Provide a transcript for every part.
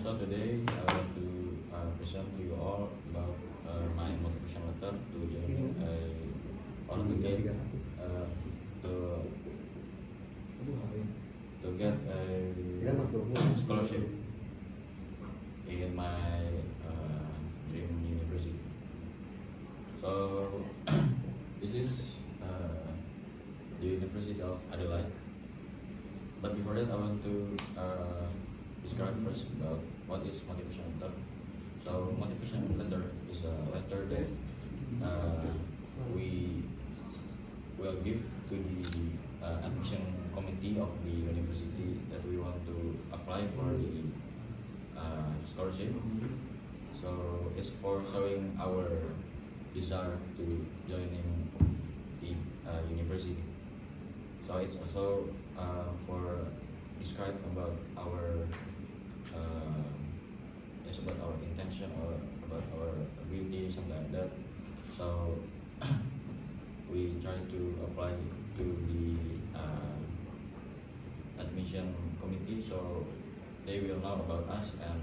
So today I want to present to you all about my motivation letter to join a or to get to get a scholarship in my dream university. So this is the University of Adelaide. But before that, I want to describe first about what is motivation letter. So motivation letter is a letter that we will give to the admission committee of the university that we want to apply for the scholarship. So it's for showing our desire to joining the university. So it's also for describe about our it's about our intention or about our ability, something like that. So we try to apply to the admission committee, so they will know about us and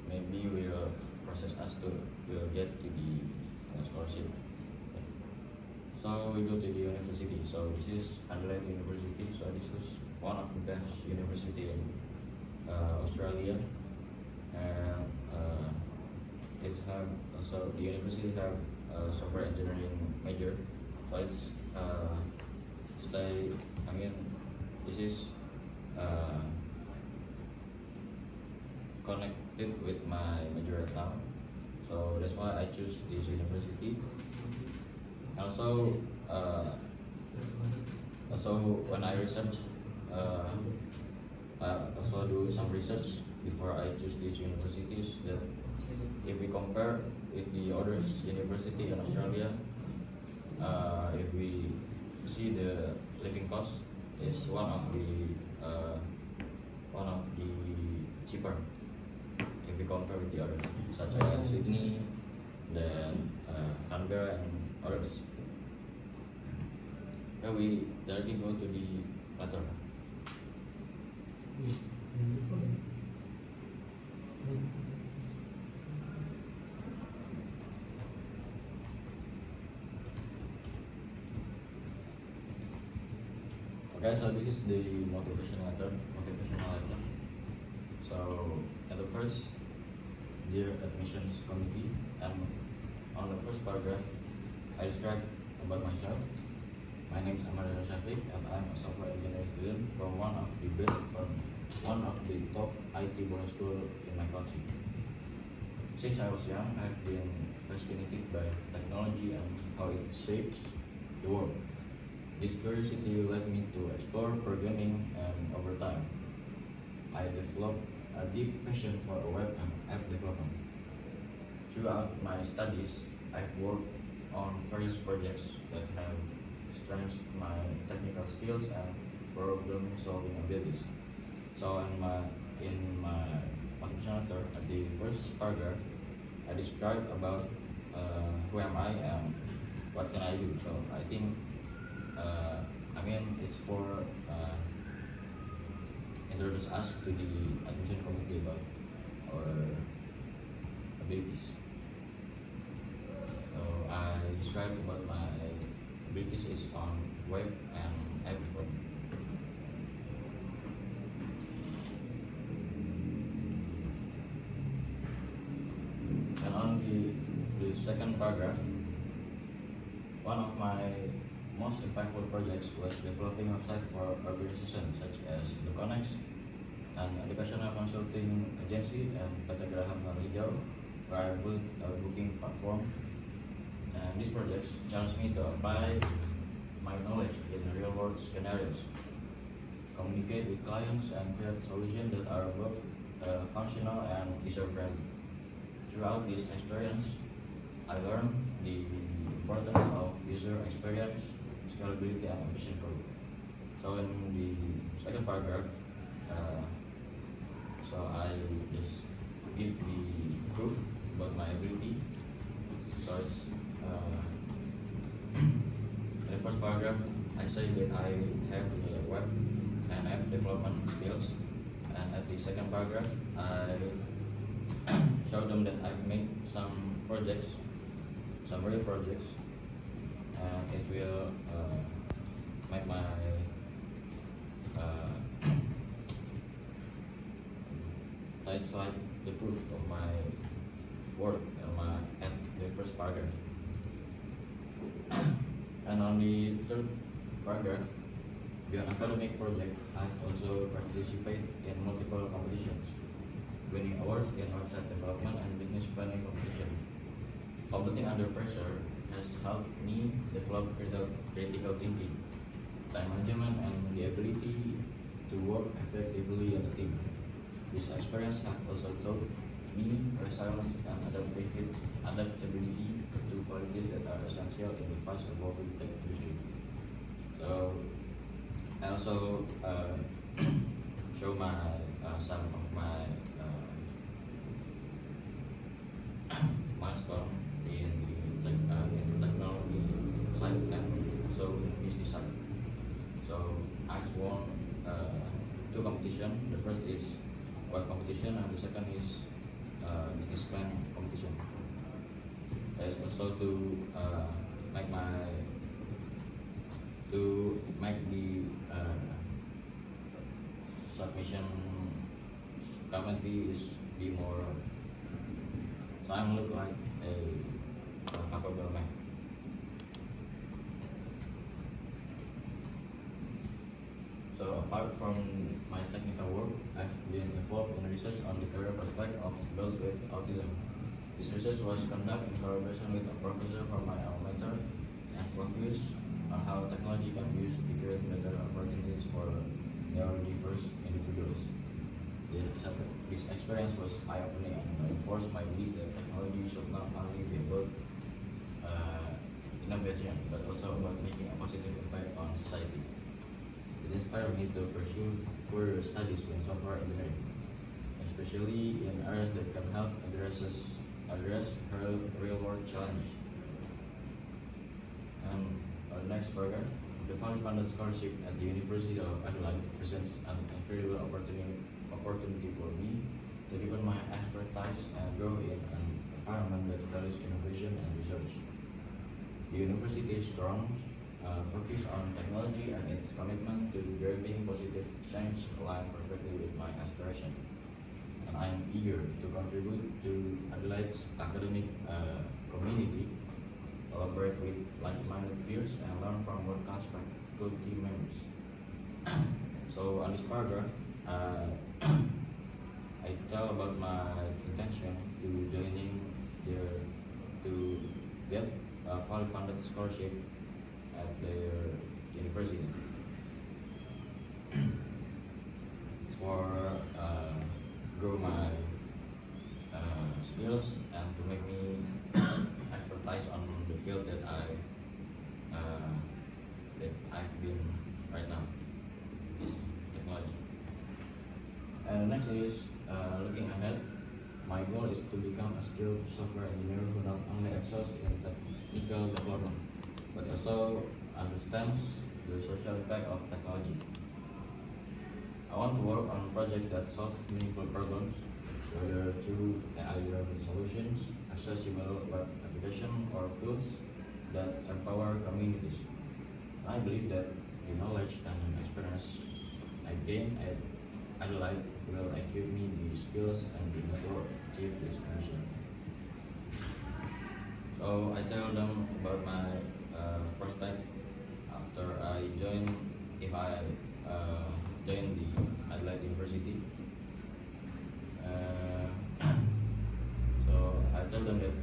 maybe will process us to will get to the scholarship. So we go to the university. So this is Adelaide University. So this is one of the best university in Australia, and it have also the university have software engineering major. So it's this is connected with my major right now. So that's why I choose this university. Also, when I research, I also do some research before I choose these universities. That if we compare with the others university in Australia, if we see the living cost is one of the cheaper if we compare with the others, such as Sydney, then Canberra and others. Then we directly go to the letter. Okay, so this is the motivational letter. So at the first, dear admissions committee, and on the first paragraph, I describe about myself. My name is Ahmad Shafiq, and I'm a software engineering student from one of the top IT boarding school in my country. Since I was young, I've been fascinated by technology and how it shapes the world. This curiosity led me to explore programming, and over time, I developed a deep passion for web and app development. Throughout my studies, I've worked on various projects that have strengthened my technical skills and problem-solving abilities. So in my motivation letter, at the first paragraph, I describe about who am I and what can I do. So I think it's for introduce us to the admission committee about our abilities. So I describe about my abilities is on web and app development. And on the second paragraph, one of my most impactful projects was developing a website for organizations such as The Connects, an educational consulting agency, and PT Graham Hijau, where I built a booking platform. And these projects challenged me to apply my knowledge in real-world scenarios, communicate with clients, and create solutions that are both functional and user-friendly. Throughout this experience, I learned the importance of user experience, scalability, and efficient code. So in the second paragraph, so I just give the proof about my ability. So it's in the first paragraph, I say that I have the web and app development skills, and at the second paragraph, I show them that I've made some projects, some real projects, and it will make my satisfy the proof of my work at the first paragraph. And on the third paragraph, beyond academic project, I've also participated in multiple competitions, winning awards in website development and business planning competition. Competing under pressure has helped me develop critical thinking, time management, and the ability to work effectively in a team. This experience has also taught me resilience and adaptability, two qualities that are essential in the fast evolving tech industry. So I also show some of my milestone in the technology side and also in business side. So I've won two competition. The first is web competition and the second is business plan competition. There's also to make the submission committee is be more, so I'm look like a capable man. So apart from my technical work, I've been involved in research on the career prospect of those with autism. This research was conducted in collaboration with a professor from my alma mater and focused on how technology can be used to create better opportunities for neurodiverse individuals. This experience was eye-opening and reinforced my belief that technology should not only be about innovation but also about making a positive impact on society. It inspired me to pursue further studies in software engineering, especially in areas that can help address real-world challenges. And our next program, the funded scholarship at the University of Adelaide presents an incredible opportunity for me to deepen my expertise and grow in an environment that values innovation and research. The university's strong focus on technology and its commitment to driving positive change align perfectly with my aspiration. And I am eager to contribute to Adelaide's academic community, collaborate with like-minded peers, and learn from world-class faculty members. So on this paragraph, I tell about my intention to get a fully funded scholarship at their university. It's for grow my skills and to make me expertise on the field that I've been right now, is technology. And next is looking ahead. My goal is to become a skilled software engineer who not only excels in technical development but also understands the social impact of technology. I want to work on projects that solve meaningful problems, whether through AI-driven solutions, accessible web applications, or tools that empower communities. I believe that the knowledge and experience I gain at Adelaide will equip me the skills and the network to achieve this mission. So I tell them about my prospect after I join, if I join the Adelaide University. So I tell them that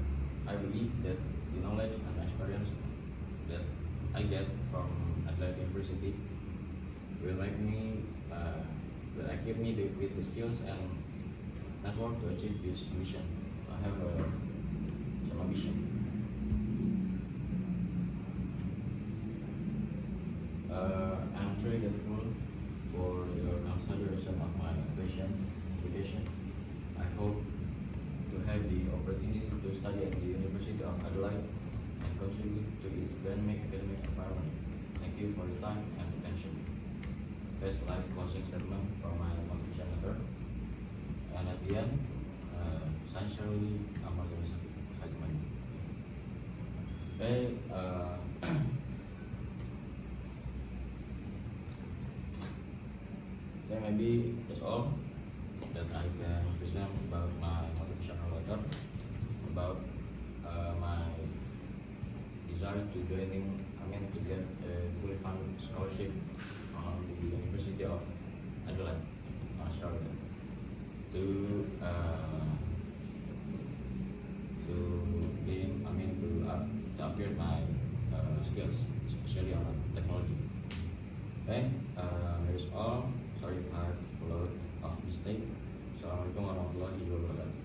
I believe that the knowledge and experience that I get from Adelaide University will make me, will equip me with the skills and network to achieve this mission. I have some ambition. I'm truly grateful for your consideration of my application. I hope to have the opportunity to study at the University of Adelaide and contribute to its dynamic academic environment. Thank you for your time and attention. Best life closing statement from my motivation letter. And at the end, Essentially, Ahmad Rasafi Hajmani. Okay, okay, maybe that's all that I can present about my motivational letter, about my desire to to get a fully funded scholarship on the University of Adelaide, Australia, to to upgrade my skills, especially on technology. Okay, that is all. Sorry if I have a lot of mistake. Assalamualaikum warahmatullahi wabarakatuh.